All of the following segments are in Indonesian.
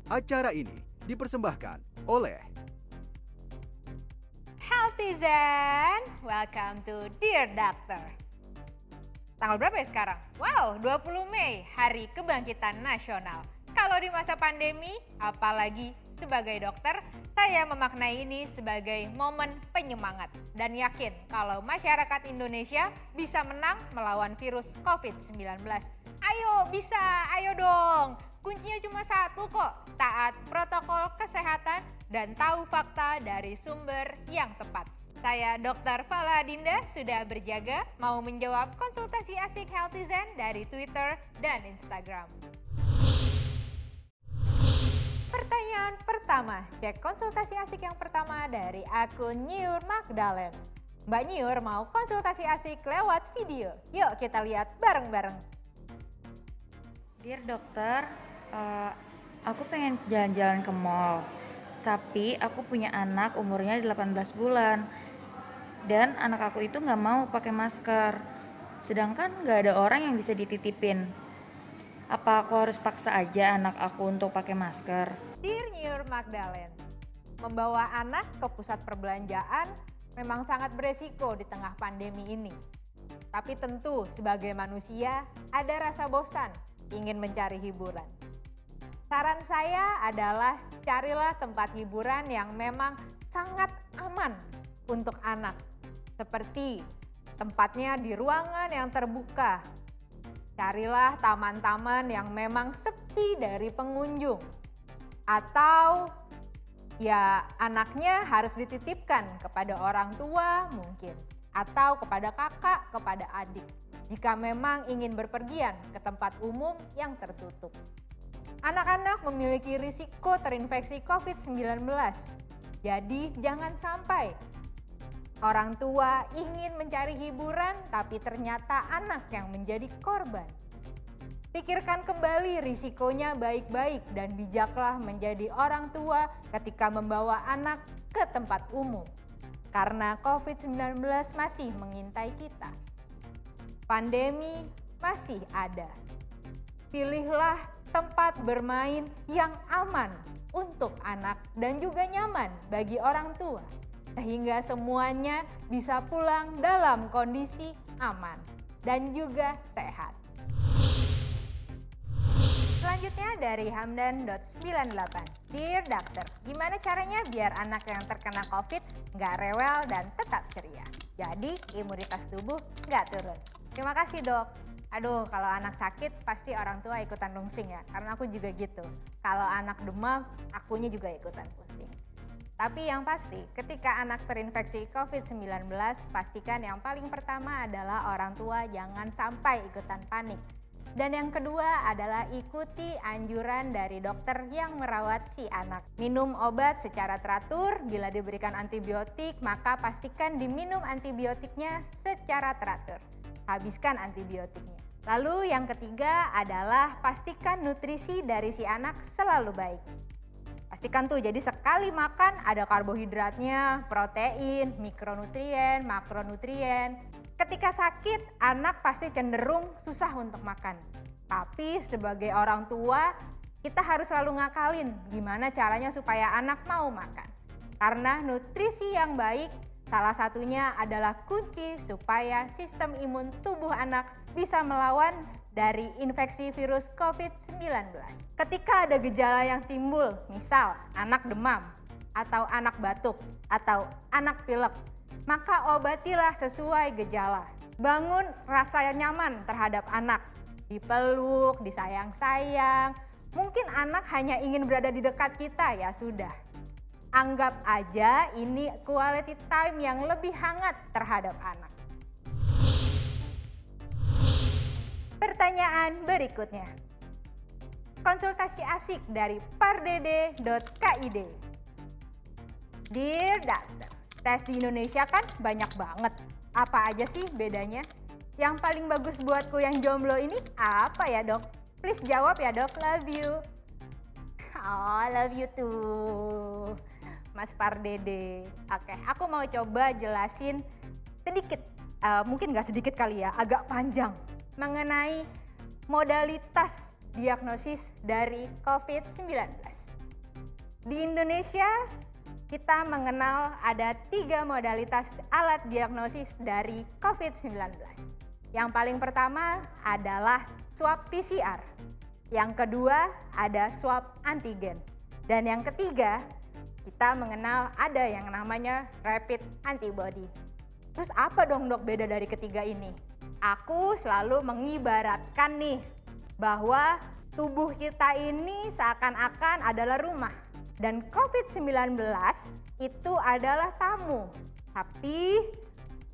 Acara ini dipersembahkan oleh Healthizen, welcome to Dear Doctor. Tanggal berapa ya sekarang? Wow, 20 Mei, Hari Kebangkitan Nasional. Kalau di masa pandemi, apalagi sebagai dokter, saya memaknai ini sebagai momen penyemangat dan yakin kalau masyarakat Indonesia bisa menang melawan virus COVID-19. Ayo bisa, ayo dong. Kuncinya cuma satu kok, taat protokol kesehatan dan tahu fakta dari sumber yang tepat. Saya Dr. Fala Dinda sudah berjaga mau menjawab konsultasi asik Healthizen dari Twitter dan Instagram. Pertanyaan pertama, cek konsultasi asik yang pertama dari akun Nyiur Magdalen. Mbak Nyiur mau konsultasi asik lewat video. Yuk kita lihat bareng-bareng. Dear dokter, aku pengen jalan-jalan ke mall, tapi aku punya anak umurnya 18 bulan dan anak aku itu nggak mau pakai masker, sedangkan nggak ada orang yang bisa dititipin. Apa aku harus paksa aja anak aku untuk pakai masker? Dear Nyiur Magdalen, membawa anak ke pusat perbelanjaan memang sangat beresiko di tengah pandemi ini. Tapi tentu sebagai manusia ada rasa bosan ingin mencari hiburan. Saran saya adalah carilah tempat hiburan yang memang sangat aman untuk anak. Seperti tempatnya di ruangan yang terbuka. Carilah taman-taman yang memang sepi dari pengunjung. Atau ya anaknya harus dititipkan kepada orang tua mungkin. Atau kepada kakak, kepada adik. Jika memang ingin berpergian ke tempat umum yang tertutup. Anak-anak memiliki risiko terinfeksi COVID-19. Jadi jangan sampai orang tua ingin mencari hiburan tapi ternyata anak yang menjadi korban. Pikirkan kembali risikonya baik-baik dan bijaklah menjadi orang tua ketika membawa anak ke tempat umum. Karena COVID-19 masih mengintai kita. Pandemi masih ada. Pilihlah tempat bermain yang aman untuk anak dan juga nyaman bagi orang tua. Sehingga semuanya bisa pulang dalam kondisi aman dan juga sehat. Selanjutnya dari Hamdan.98. Dear Doctor, gimana caranya biar anak yang terkena COVID nggak rewel dan tetap ceria? Jadi imunitas tubuh nggak turun. Terima kasih dok. Aduh, kalau anak sakit pasti orang tua ikutan rungsing ya. Karena aku juga gitu. Kalau anak demam, akunya juga ikutan pusing. Tapi yang pasti, ketika anak terinfeksi COVID-19, pastikan yang paling pertama adalah orang tua jangan sampai ikutan panik. Dan yang kedua adalah ikuti anjuran dari dokter yang merawat si anak. Minum obat secara teratur, bila diberikan antibiotik maka pastikan diminum antibiotiknya secara teratur. Habiskan antibiotiknya. Lalu yang ketiga adalah pastikan nutrisi dari si anak selalu baik. Pastikan tuh jadi sekali makan ada karbohidratnya, protein, mikronutrien, makronutrien. Ketika sakit, anak pasti cenderung susah untuk makan. Tapi sebagai orang tua, kita harus selalu ngakalin gimana caranya supaya anak mau makan. Karena nutrisi yang baik salah satunya adalah kunci supaya sistem imun tubuh anak bisa melawan dari infeksi virus COVID-19. Ketika ada gejala yang timbul, misal anak demam, atau anak batuk, atau anak pilek, maka obatilah sesuai gejala. Bangun rasa nyaman terhadap anak, dipeluk, disayang-sayang. Mungkin anak hanya ingin berada di dekat kita, ya sudah. Anggap aja ini quality time yang lebih hangat terhadap anak. Pertanyaan berikutnya. Konsultasi asik dari pardede.kid. Dear Doctor, tes di Indonesia kan banyak banget. Apa aja sih bedanya? Yang paling bagus buatku yang jomblo ini apa ya dok? Please jawab ya dok, love you. Oh, love you too, Mas Pardede. Oke, aku mau coba jelasin sedikit, mungkin nggak sedikit kali ya, agak panjang mengenai modalitas diagnosis dari COVID-19. Di Indonesia, kita mengenal ada 3 modalitas alat diagnosis dari COVID-19. Yang paling pertama adalah swab PCR. Yang kedua ada swab antigen. Dan yang ketiga, kita mengenal ada yang namanya rapid antibody. Terus apa dong dok beda dari ketiga ini? Aku selalu mengibaratkan nih bahwa tubuh kita ini seakan-akan adalah rumah. Dan COVID-19 itu adalah tamu. Tapi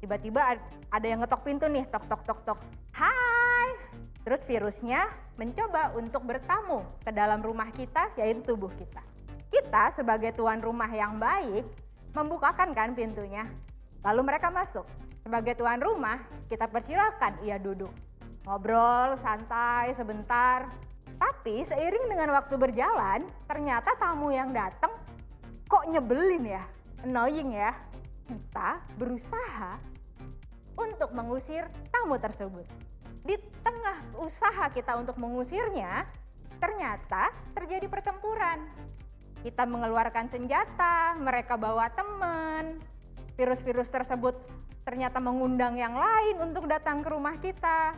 tiba-tiba ada yang ngetok pintu nih, tok tok tok tok. Hai! Terus virusnya mencoba untuk bertamu ke dalam rumah kita, yaitu tubuh kita. Kita sebagai tuan rumah yang baik membukakan kan pintunya. Lalu mereka masuk. Sebagai tuan rumah, kita persilakan ia duduk. Ngobrol santai sebentar. Tapi seiring dengan waktu berjalan, ternyata tamu yang datang kok nyebelin ya, annoying ya. Kita berusaha untuk mengusir tamu tersebut. Di tengah usaha kita untuk mengusirnya, ternyata terjadi pertempuran. Kita mengeluarkan senjata, mereka bawa teman. Virus-virus tersebut ternyata mengundang yang lain untuk datang ke rumah kita.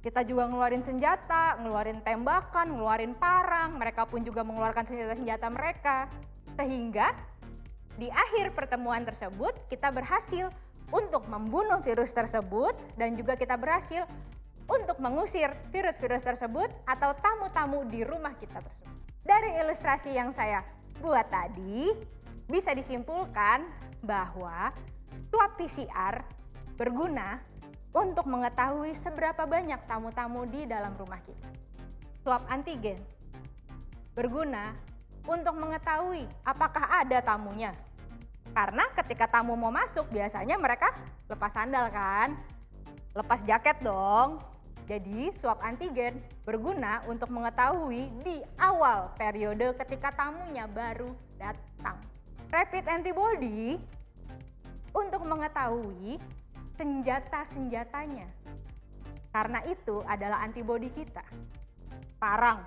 Kita juga ngeluarin senjata, ngeluarin tembakan, ngeluarin parang. Mereka pun juga mengeluarkan senjata-senjata mereka. Sehingga di akhir pertemuan tersebut kita berhasil untuk membunuh virus tersebut dan juga kita berhasil untuk mengusir virus-virus tersebut atau tamu-tamu di rumah kita tersebut. Dari ilustrasi yang saya buat tadi, bisa disimpulkan bahwa swab PCR berguna untuk mengetahui seberapa banyak tamu-tamu di dalam rumah kita. Swab antigen berguna untuk mengetahui apakah ada tamunya. Karena ketika tamu mau masuk biasanya mereka lepas sandal kan, lepas jaket dong. Jadi swab antigen berguna untuk mengetahui di awal periode ketika tamunya baru datang. Rapid antibody untuk mengetahui senjata-senjatanya. Karena itu adalah antibodi kita. Parang,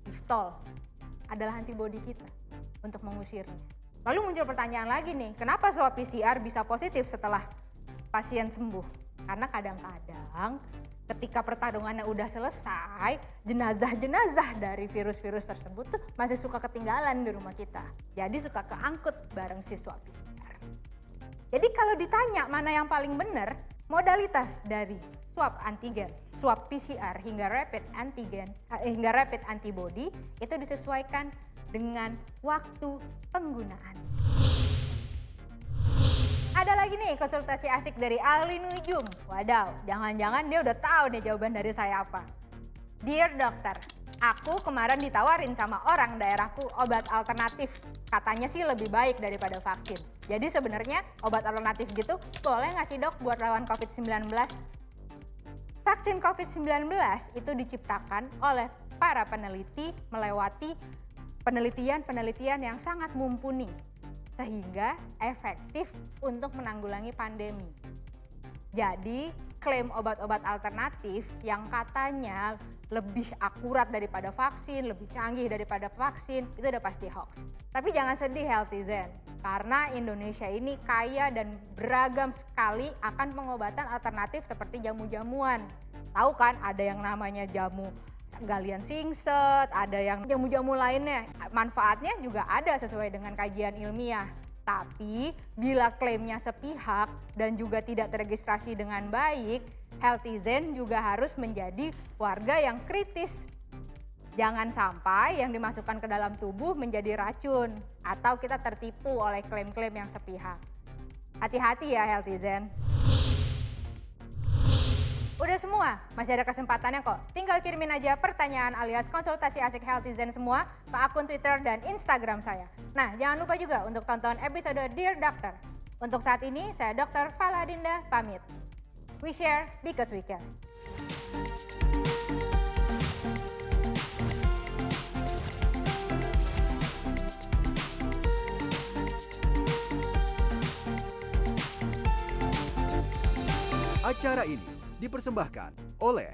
pistol adalah antibodi kita untuk mengusirnya. Lalu muncul pertanyaan lagi nih, kenapa swab PCR bisa positif setelah pasien sembuh? Karena kadang-kadang ketika pertarungannya udah selesai, jenazah-jenazah dari virus-virus tersebut tuh masih suka ketinggalan di rumah kita. Jadi suka keangkut bareng si swab PCR. Jadi kalau ditanya mana yang paling benar, modalitas dari swab antigen, swab PCR hingga rapid antigen, hingga rapid antibody itu disesuaikan dengan waktu penggunaan. Ada lagi nih konsultasi asik dari ahli nujum. Wadaw, jangan-jangan dia udah tahu nih jawaban dari saya apa. Dear dokter, aku kemarin ditawarin sama orang daerahku obat alternatif. Katanya sih lebih baik daripada vaksin. Jadi sebenarnya obat alternatif gitu boleh nggak sih dok buat lawan COVID-19? Vaksin COVID-19 itu diciptakan oleh para peneliti melewati penelitian-penelitian yang sangat mumpuni. Sehingga efektif untuk menanggulangi pandemi. Jadi klaim obat-obat alternatif yang katanya lebih akurat daripada vaksin, lebih canggih daripada vaksin, itu udah pasti hoax. Tapi jangan sedih Healthyzen, karena Indonesia ini kaya dan beragam sekali akan pengobatan alternatif seperti jamu-jamuan. Tahu kan ada yang namanya jamu galian singset, ada yang jamu-jamu lainnya. Manfaatnya juga ada sesuai dengan kajian ilmiah. Tapi bila klaimnya sepihak dan juga tidak teregistrasi dengan baik, Healthyzen juga harus menjadi warga yang kritis. Jangan sampai yang dimasukkan ke dalam tubuh menjadi racun atau kita tertipu oleh klaim-klaim yang sepihak. Hati-hati ya Healthyzen. Udah semua, masih ada kesempatannya kok. Tinggal kirimin aja pertanyaan alias konsultasi asik Healthyzen semua ke akun Twitter dan Instagram saya. Nah, jangan lupa juga untuk tonton episode Dear Doctor. Untuk saat ini, saya Dr. Fala Dinda pamit. We share because we care. Acara ini dipersembahkan oleh